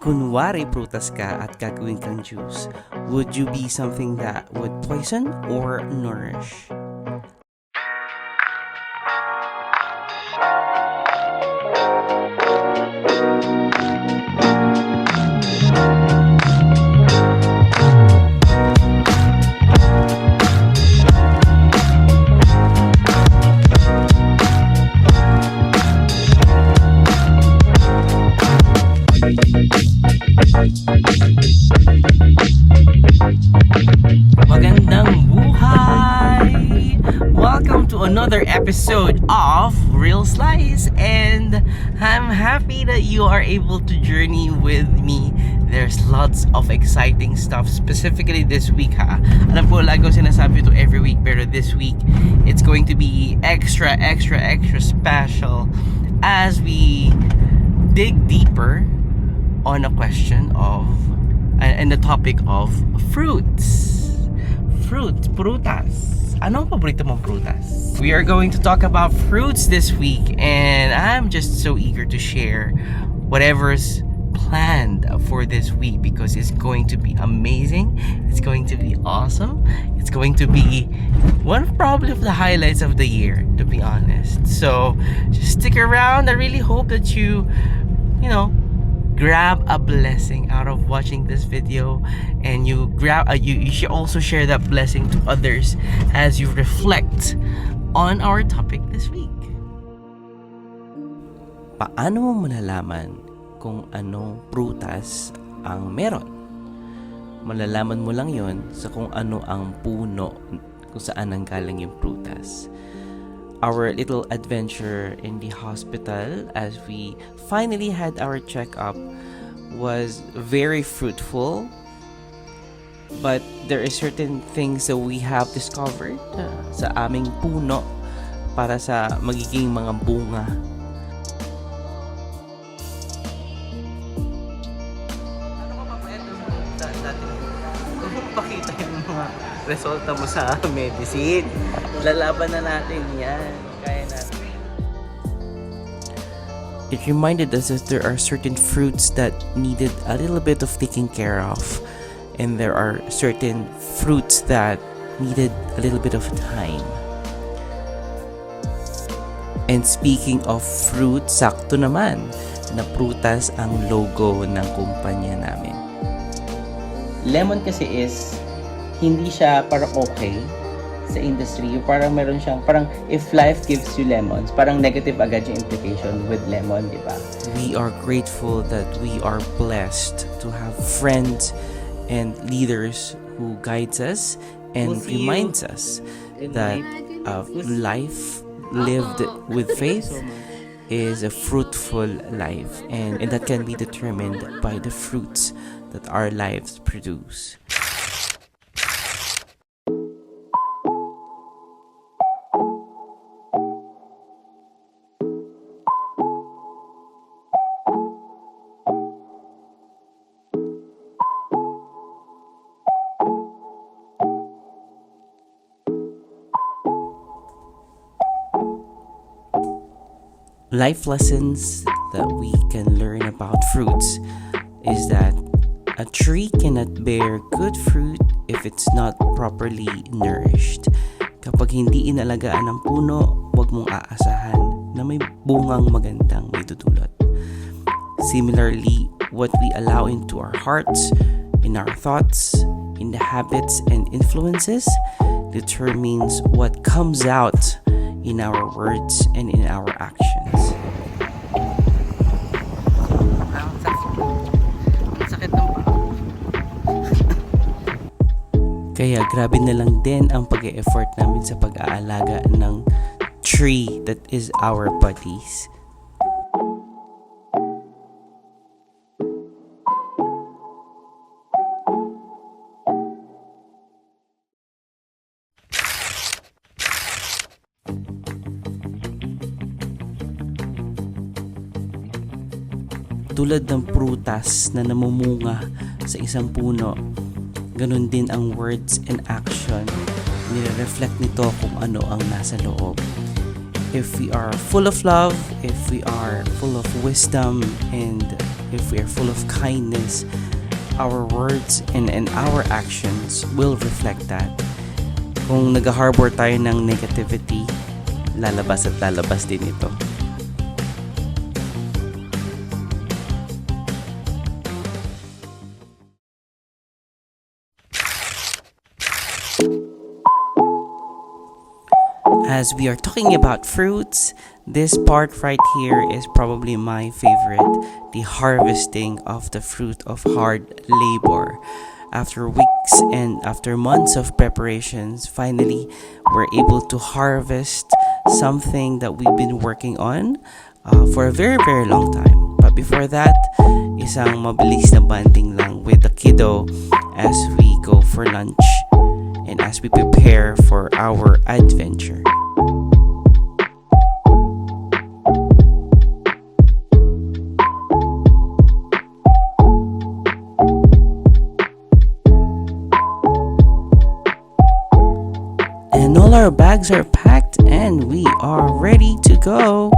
Kunwari prutas ka at gagawin kang juice, would you be something that would poison or nourish? Magandang buhay! Welcome to another episode of Real Slice, and I'm happy that you are able to journey with me. There's lots of exciting stuff, specifically this week ha. Alam ko, lagi ko sinasabi ito every week, pero this week, it's going to be extra special as we dig deeper on a question of and the topic of fruits. Prutas. Ano ang paborito mong prutas? We are going to talk about fruits this week, and I'm just so eager to share whatever's planned for this week because it's going to be amazing. It's going to be awesome. It's going to be one probably of the highlights of the year, to be honest. So just stick around. I really hope that you grab a blessing out of watching this video, and you should also share that blessing to others as you reflect on our topic this week. Paano mo malalaman kung anong prutas ang meron? Malalaman mo lang yon sa kung ano ang puno kung saan nanggaling yung prutas. Our little adventure in the hospital as we finally had our checkup was very fruitful, but there are certain things that we have discovered sa aming puno para sa magiging mga bunga. Ano ka pa dati? Kung pakita yung mga resulta mo sa medicine, lalaban na natin yan. Kaya natin. It reminded us that there are certain fruits that needed a little bit of taking care of, and there are certain fruits that needed a little bit of time. And speaking of fruit, sakto naman na prutas ang logo ng kumpanya namin. Lemon kasi is hindi siya parang okay sa industry. Parang meron siyang, parang if life gives you lemons, parang negative agad yung implication with lemon, di ba? We are grateful that we are blessed to have friends and leaders who guides us and reminds us that life lived with faith is a fruitful life, and that can be determined by the fruits that our lives produce. Life lessons that we can learn about fruits is that a tree cannot bear good fruit if it's not properly nourished. Kapag hindi inalagaan ng puno, huwag mong aasahan na may bungang magandang may dudulot. Similarly, what we allow into our hearts, in our thoughts, in the habits and influences determines what comes out in our words and in our actions. Kaya grabe na lang din ang pag-e-effort namin sa pag-aalaga ng tree that is our bodies. Tulad ng prutas na namumunga sa isang puno, ganun din ang words and action. Nire-reflect nito kung ano ang nasa loob. if we are full of love, if we are full of wisdom, and if we are full of kindness, our words and our actions will reflect that. Kung nag-harbor tayo ng negativity, lalabas at lalabas din ito. As we are talking about fruits, this part right here is probably my favorite, the harvesting of the fruit of hard labor. After weeks and after months of preparations, finally, we're able to harvest something that we've been working on for a very, very long time. But before that, isang mabilis na banding lang with the kiddo as we go for lunch and as we prepare for our adventure. And all our bags are packed and we are ready to go.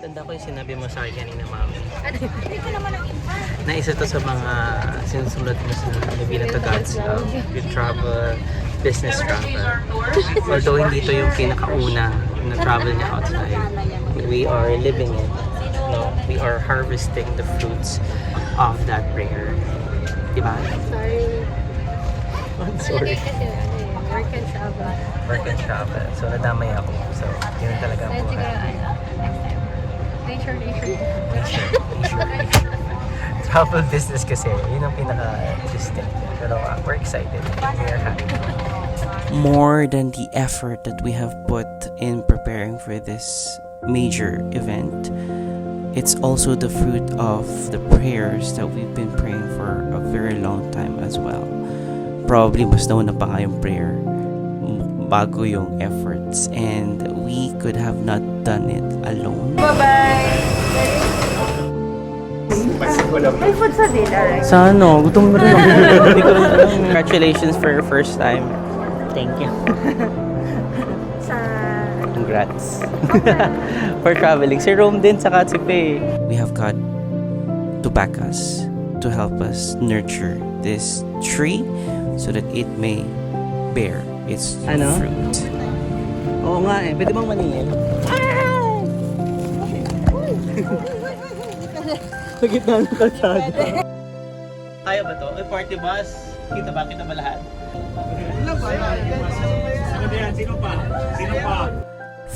Tanda ko yung sinabi mo sa akin kanina, Mami. Hindi ko naman ang iba. Na isa to sa mga sinusunod mo sa bilang to God's love. You travel, business travel. Although hindi to yung pinakauna na travel niya outside. We are living it. No, we are harvesting the fruits of that prayer. Diba? Sorry. I'm sorry. Kasi work and travel. Work and travel. So nadamay ako. So yun talaga Kaya po. siguro next time. Make sure. Travel business kasi, yun ang pinaka-distinct. Pero we're excited. We are happy. More than the effort that we have put in preparing for this major event, it's also the fruit of the prayers that we've been praying for a very long time as well. Probably mas nauna pa nga yung prayer bago yung efforts, and we could have not done it alone. May food sa dinner. Sa ano? Gutom na rin ako. Hindi ko rin alam. Congratulations for your first time. Thank you. Sa... Congrats. For traveling. Si Rome din, saka si Faye. We have God to back us, to help us nurture this tree so that it may bear its fruit. Oo nga eh. Pwede bang maningin? Sa gitna ng kalsada. Kaya ba to? May party bus? Kita ba? Kita ba lahat?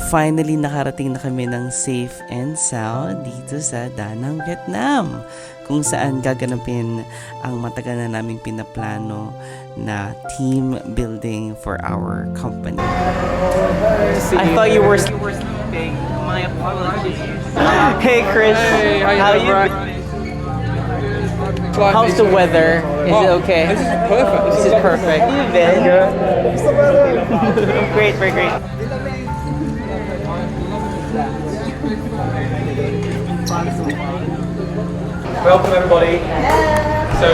Finally, nakarating na kami ng safe and sound dito sa Danang, Vietnam, kung saan gaganapin ang matagal na naming pinaplano na team building for our company. I thought you were sleeping. My apologies. Hey Chris, Hey, how you doing? been? How's the weather? Is it okay? This is perfect. This is perfect. How you been? Great, very great. Welcome everybody. So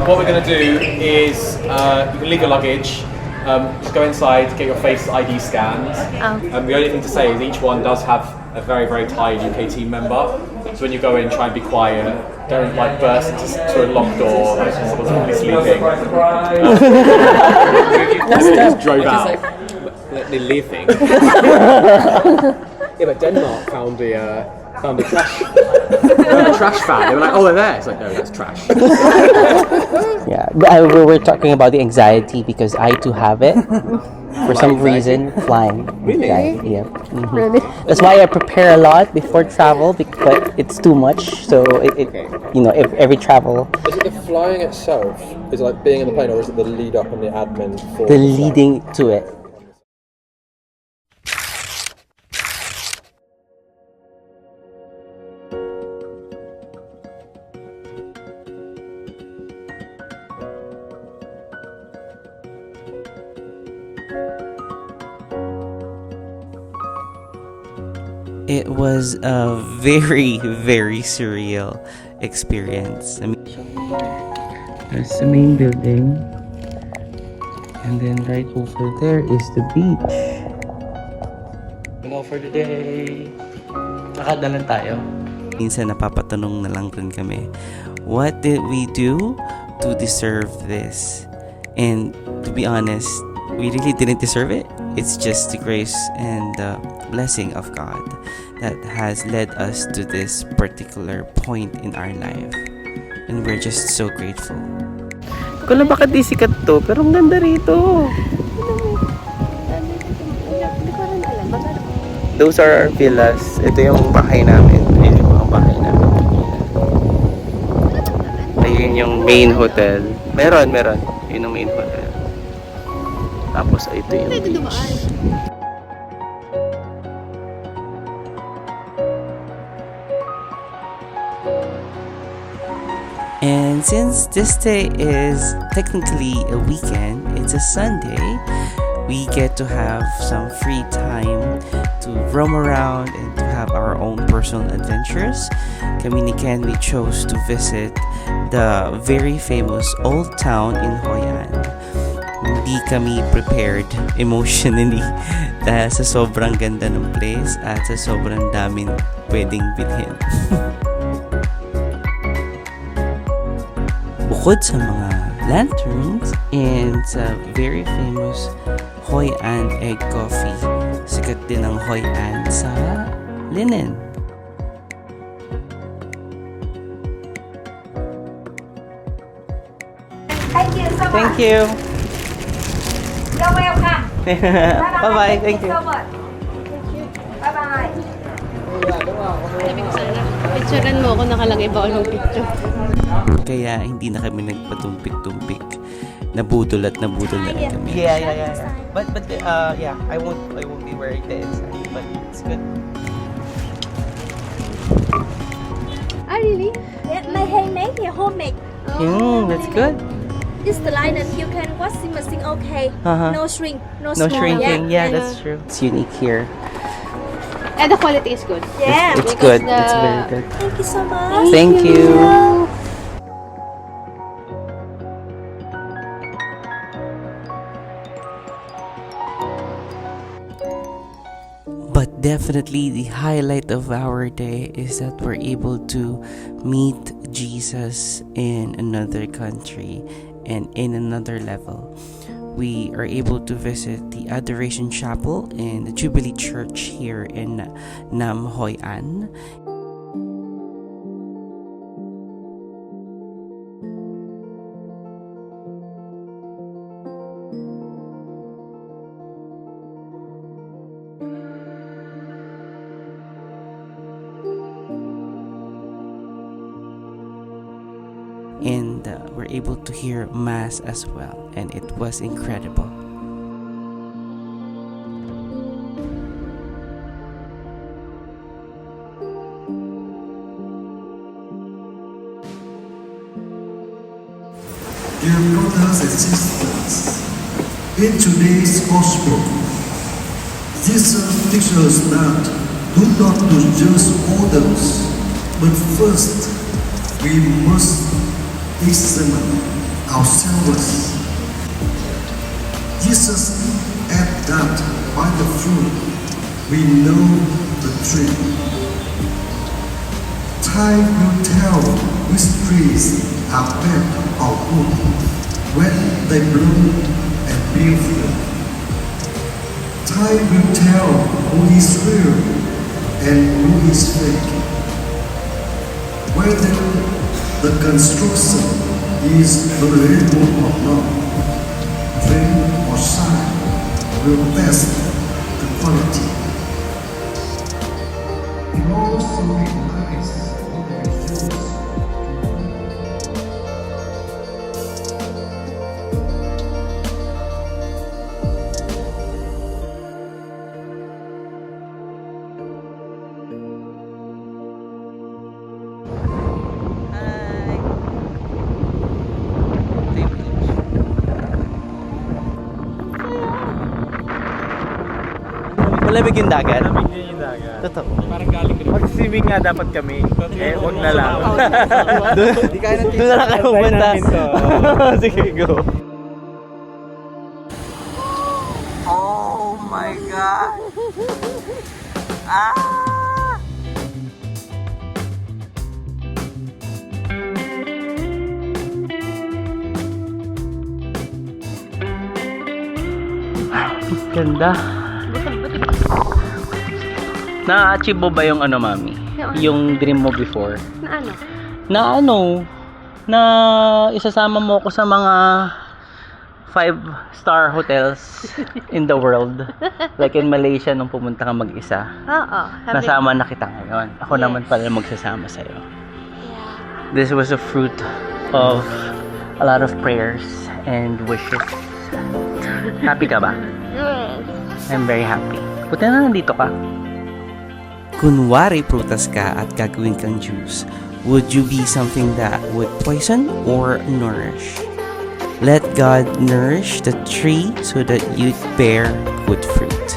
what we're going to do is you can leave your luggage, just go inside, get your face ID scanned. The only thing to say is each one does have a very, very tired UK team member. So when you go in, try and be quiet. Don't like burst into a locked door like someone's probably sleeping. Just drove out. They're leaving. Yeah, but Denmark found the trash fan. They were like, oh, they're there. It's like, no, that's trash. Yeah, we were talking about the anxiety because I too have it. For some reason, flying. Really? Yeah. Really? That's why I prepare a lot before travel, but it's too much. So if every travel. Is it the flying itself? Is it like being in the plane, or is it the lead up and the admin for The leading to it. It was a very, very surreal experience. I mean, there's the main building, and then right over there is the beach. Go for the day. Nakadalan tayo. Minsan napapatanong na lang rin kami, what did we do to deserve this? And to be honest, we really didn't deserve it. It's just the grace and the blessing of God that has led us to this particular point in our life. And we're just so grateful. Hindi ko alam bakit di sikat to, pero ang ganda rito. Those are our villas. Ito yung bahay namin. Ayun yung mga bahay namin. Ayun yung main hotel. Meron. Yun yung main hotel. Tapos ito yung beach. And since this day is technically a weekend, it's a Sunday, we get to have some free time to roam around and to have our own personal adventures. Kami ni Ken, we chose to visit the very famous Old Town in Hoi An. Hindi kami prepared emotionally dahil sa sobrang ganda ng place at sa sobrang daming pwedeng bilhin. Bukod sa mga lanterns and sa very famous Hoi An egg coffee, sikat din ang Hoi An sa linen. Thank you so much. Thank you. You're welcome. Bye-bye. Thank you. so much. Bye-bye. Sabi ko sana, picturean mo ako nakalagay ba ng picture. Kaya hindi na kami nagpatumpik-tumpik. Nabudol at nabudol na lang kami. Yeah. But yeah, I won't be wearing the inside, but it's good. Ah, really? Yeah, my handmade, yeah, homemade. That's good. It's the linen. You can washing machine okay. Uh-huh. No shrink, no, No small. shrinking. Yeah, and, that's true. It's unique here. And the quality is good. Yeah. It's because good. It's very good. Thank you so much. Thank you. But definitely the highlight of our day is that we're able to meet Jesus in another country and in another level. We are able to visit the Adoration Chapel in the Jubilee Church here in Nam Hoi An. And we're able to hear Mass as well, and it was incredible. Dear brothers and sisters, in today's Gospel, Jesus teaches that do not do just others, but first we must examine ourselves. Jesus added that by the fruit we know the tree. Time will tell which trees are bad or good when they bloom and bear fruit. Time will tell who is real and who is fake. Whether the construction is valuable or not, rain or shine will test the quality. In all story lies what we choose. Malamig yung dagat. Malamig din yung dagat. Totoo. Parang galing ka Mag-swimming nga dapat kami. Eh, wag na lang. Doon na lang kayo Try pumunta. namin to. Sige, go. Oh my God! Ah! Ganda. Na-achieve mo ba yung ano, mami? Yung dream mo before? Na ano? Na isasama mo ko sa mga 5-star hotels in the world. Like in Malaysia nung pumunta ka mag-isa. Oo. Nasama na kita ngayon. Ako naman pala magsasama sa'yo. This was a fruit of a lot of prayers and wishes. Happy ka ba? I'm very happy. Buti na nandito ka. Kunwari prutas ka at gagawin kang juice, would you be something that would poison or nourish? Let God nourish the tree so that you'd bear good fruit.